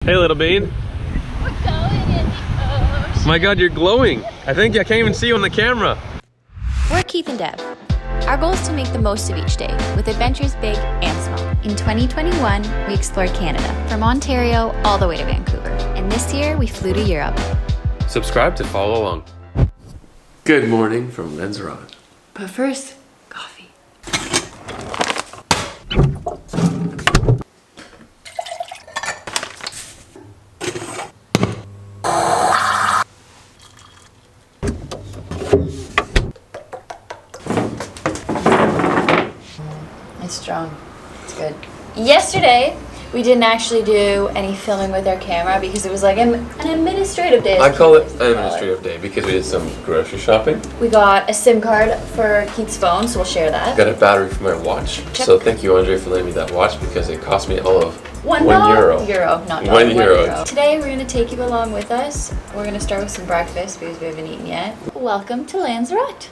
Hey, little bean. We're going in the ocean. My God, you're glowing. I think I can't even see you on the camera. We're Keith and Deb. Our goal is to make the most of each day, with adventures big and small. In 2021, we explored Canada, from Ontario all the way to Vancouver. And this year, we flew to Europe. Subscribe to follow along. Good morning from Lanzarote. But first, coffee. It's strong. It's good. Yesterday, we didn't actually do any filming with our camera because it was like an administrative day. I call it an administrative day because we did some grocery shopping. We got a SIM card for Keith's phone, so we'll share that. Got a battery for my watch. Check. So thank you, Andre, for lending me that watch because it cost me all of €1. Not dollar. €1. €1. Today we're going to take you along with us. We're going to start with some breakfast because we haven't eaten yet. Welcome to Lanzarote.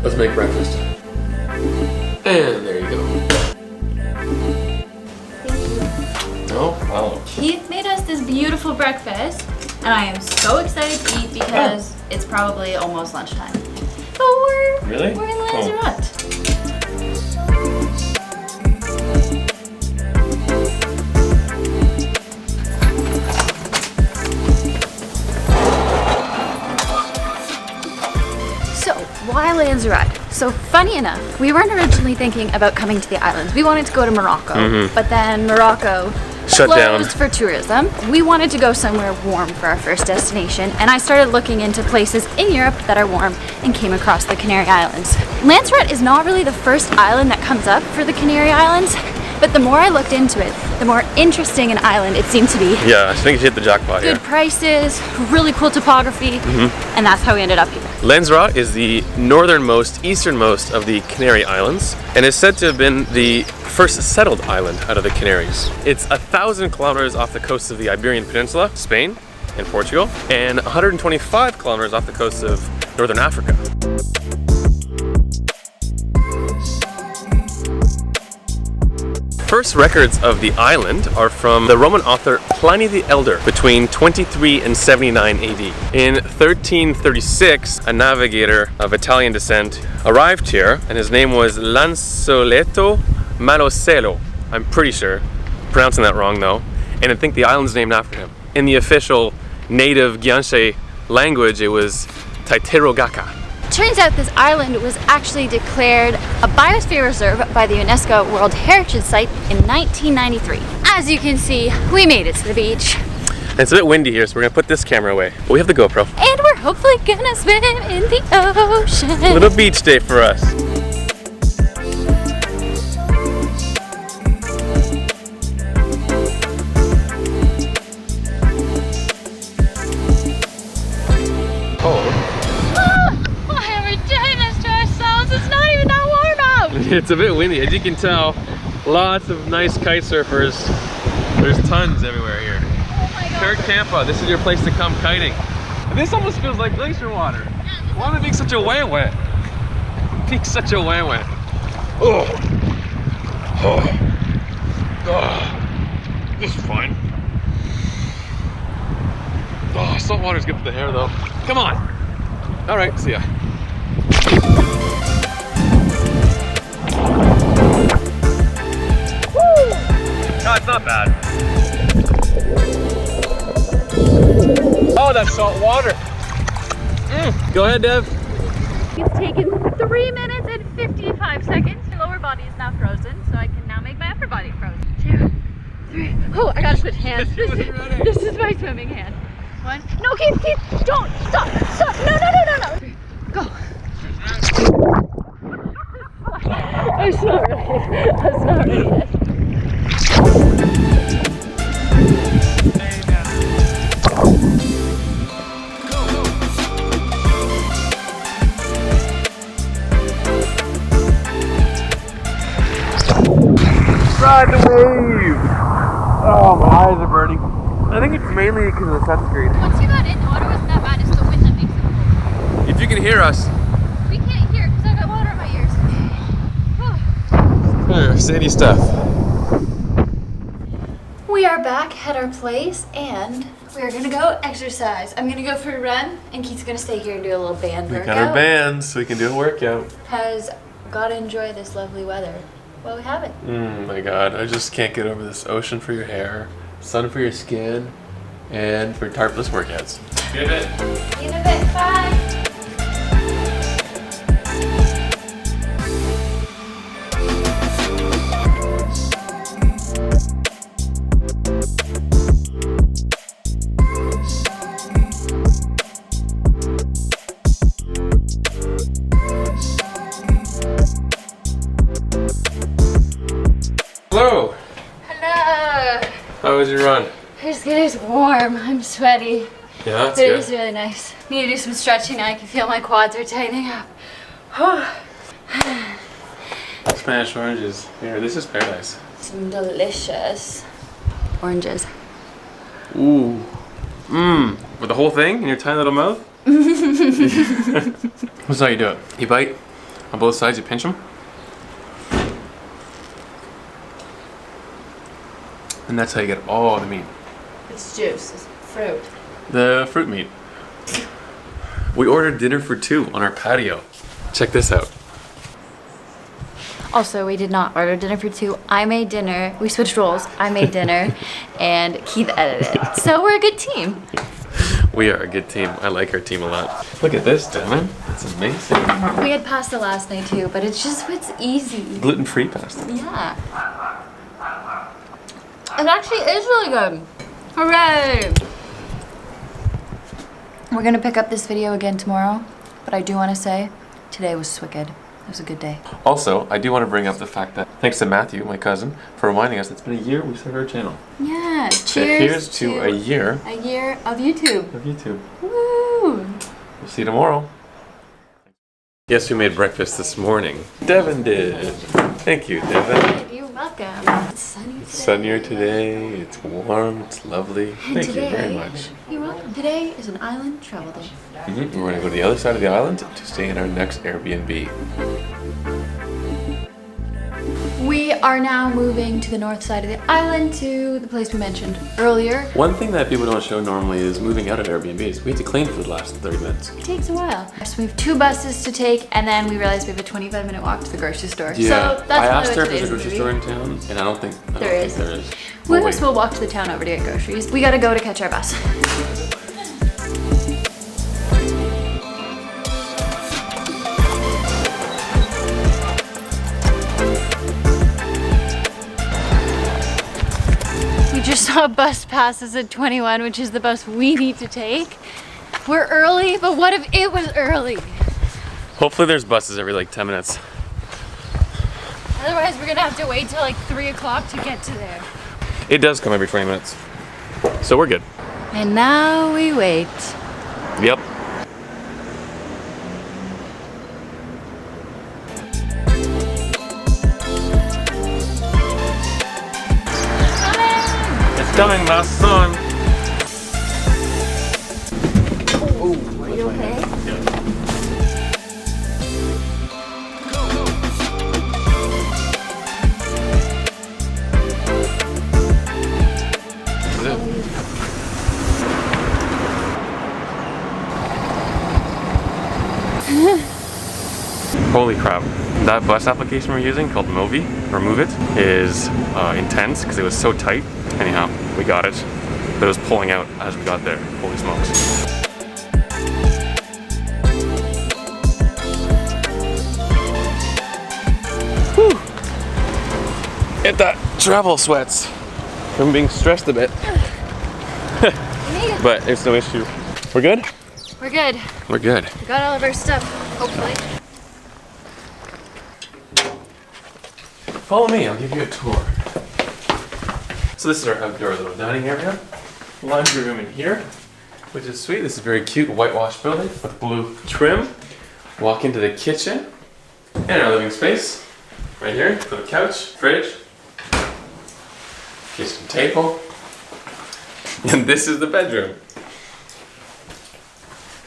Let's make breakfast. And there you go. Thank you. No problem. Keith made us this beautiful breakfast, and I am so excited to eat because it's probably almost lunchtime. But we're in Lanzarote. So, why Lanzarote? So, funny enough, we weren't originally thinking about coming to the islands. We wanted to go to Morocco, but then Morocco Shut down closed for tourism. We wanted to go somewhere warm for our first destination, and I started looking into places in Europe that are warm and came across the Canary Islands. Lanzarote is not really the first island that comes up for the Canary Islands, but the more I looked into it, the more interesting an island it seemed to be. Yeah, I think you hit the jackpot here. Good prices, really cool topography, and that's how we ended up here. Lanzarote is the northernmost, easternmost of the Canary Islands, and is said to have been the first settled island out of the Canaries. It's 1,000 kilometers off the coast of the Iberian Peninsula, Spain and Portugal, and 125 kilometers off the coast of northern Africa. First records of the island are from the Roman author Pliny the Elder between 23 and 79 AD. In 1336, a navigator of Italian descent arrived here, and his name was Lanzoletto Malocello. I'm pretty sure, pronouncing that wrong though, and I think the island's named after him. In the official native Guanche language, it was Taiterogaka. Turns out this island was actually declared a biosphere reserve by the UNESCO World Heritage Site in 1993. As you can see, we made it to the beach. And it's a bit windy here, so we're gonna put this camera away. But we have the GoPro. And we're hopefully gonna swim in the ocean. A little beach day for us. It's a bit windy, as you can tell. Lots of nice kite surfers. There's tons everywhere here. Oh my God. Campa, this is your place to come kiting. And this almost feels like glacier water. Why am I being such a wah-wah? Being such a wah-wah. Oh. This is fine. Oh, salt water's good for the hair though. Come on. All right, see ya. No, it's not bad. Oh, that's salt water. Go ahead, Dev. It's taken 3 minutes and 55 seconds. My lower body is now frozen, so I can now make my upper body frozen. 2, 3. Oh, I gotta switch hands. This is my swimming hand. 1. No, Keith, don't. Stop. No. 3. Go. I'm not ready yet. Ride the wave! Oh, my eyes are burning. I think it's mainly because of the sunscreen. Once you got in the water, wasn't that bad. It's the wind that makes it cold. If you can hear us. We can't hear because I got water in my ears. our city stuff. We are back at our place and we are gonna go exercise. I'm gonna go for a run and Keith's gonna stay here and do a little band workout. We got our bands so we can do a workout. Because gotta enjoy this lovely weather while we have it. My god, I just can't get over this ocean for your hair, sun for your skin, and for tarpless workouts. See you in a bit. See you in a bit. Bye. Hello! Hello! How was your run? It's warm. I'm sweaty. Yeah, that's But it good. was really nice. Need to do some stretching now. I can feel my quads are tightening up. Spanish oranges. Here, this is paradise. Some delicious oranges. Ooh. Mmm. With the whole thing in your tiny little mouth? What's how you do it? You bite on both sides, you pinch them. And that's how you get all the meat. It's juice. It's fruit. The fruit meat. We ordered dinner for 2 on our patio. Check this out. Also, we did not order dinner for 2. I made dinner. We switched roles. I made dinner and Keith edited. So we're a good team. We are a good team. I like our team a lot. Look at this, Devin. It's amazing. We had pasta last night too, but it's easy. Gluten-free pasta. Yeah. It actually is really good. Hooray! We're gonna pick up this video again tomorrow, but I do want to say today was wicked. It was a good day. Also, I do want to bring up the fact that thanks to Matthew, my cousin, for reminding us it's been a year we started our channel. Yeah. So Cheers. here's to a year of YouTube. of YouTube. Woo! We'll see you tomorrow. Guess who made breakfast this morning? Devin did. Thank you, Devin. You're welcome. It's sunny today. It's sunnier today. It's warm. It's lovely. Thank you very much. You're welcome. Today is an island travel day. We're going to go to the other side of the island to stay in our next Airbnb. We are now moving to the north side of the island to the place we mentioned earlier. One thing that people don't show normally is moving out of Airbnbs. We have to clean for the last 30 minutes. It takes a while. So we have 2 buses to take, and then we realized we have a 25-minute walk to the grocery store. Yeah, So that's I probably asked her what if there's a today's grocery gonna store in town, and I don't think There is. there is. We We'll guess wait. we'll walk to the town over to get groceries. We gotta go to catch our bus. We just saw a bus pass us at 21, which is the bus we need to take. We're early, but what if it was early? Hopefully there's buses every like 10 minutes. Otherwise, we're gonna have to wait till like 3 o'clock to get to there. It does come every 20 minutes. So we're good. And now we wait. Yep. It's coming, my son. Are you okay? Holy crap. That bus application we're using called Movi, or Move It, is intense because it was so tight. Anyhow, we got it. But it was pulling out as we got there. Holy smokes. Whew. Hit that travel sweats from being stressed a bit. But it's no issue. We're good? We're good. We're good. We got all of our stuff, hopefully. Follow me, I'll give you a tour. So this is our outdoor little dining area. Laundry room in here, which is sweet. This is a very cute whitewashed building with blue trim. Walk into the kitchen and our living space. Right here, for the couch, fridge, kitchen table. And this is the bedroom.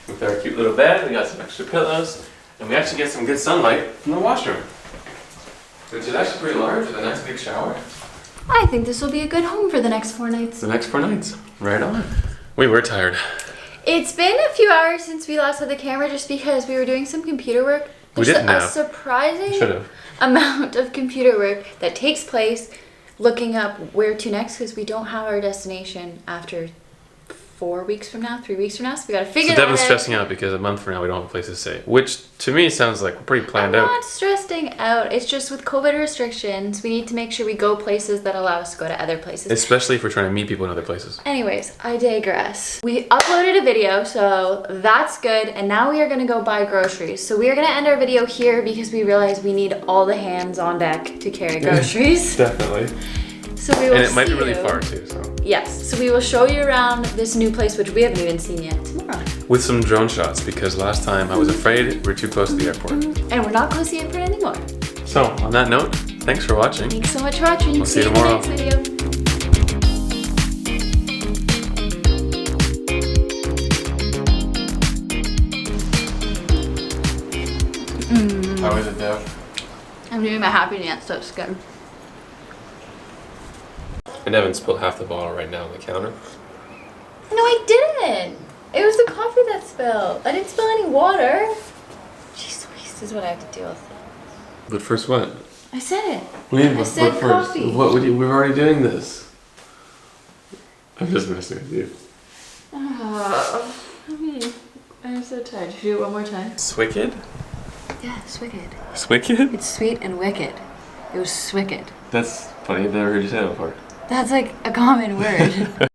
With our cute little bed, we got some extra pillows, and we actually get some good sunlight from the washroom. Which is actually pretty large with a nice big shower. I think this will be a good home for the next 4 nights. The next 4 nights. Right on. We were tired. It's been a few hours since we last had the camera just because we were doing some computer work. We There's didn't a have. surprising amount of computer work that takes place looking up where to next because we don't have our destination after 4 weeks from now, 3 weeks from now, so we gotta figure that out. Devin's stressing out because a month from now we don't have a place to stay, which to me sounds like we're pretty planned out. I'm not stressing out. It's just with COVID restrictions, we need to make sure we go places that allow us to go to other places. Especially if we're trying to meet people in other places. Anyways, I digress. We uploaded a video, so that's good, and now we are gonna go buy groceries. So we are gonna end our video here because we realize we need all the hands on deck to carry groceries. Definitely. So we will And it might be see really you. far too, so. Yes, so we will show you around this new place, which we haven't even seen yet, tomorrow. With some drone shots, because last time I was afraid we're too close to the airport. And we're not close to the airport anymore. So, on that note, thanks for watching. Thanks so much for watching. We'll see you in the tomorrow. next video. How is it, Dev? I'm doing my happy dance, so it's good. And Devin spilled half the bottle right now on the counter. No, I didn't. It was the coffee that spilled. I didn't spill any water. Jeez Louise, this is what I have to deal with. But first what? I said it. I said coffee. What would you, we're already doing this. I'm just messing with you. I'm so tired. Should we do it one more time? Swicked? Yeah, it's wicked. Swicked? It's sweet and wicked. It was swicked. That's funny, I've never heard you say that before. That's like a common word.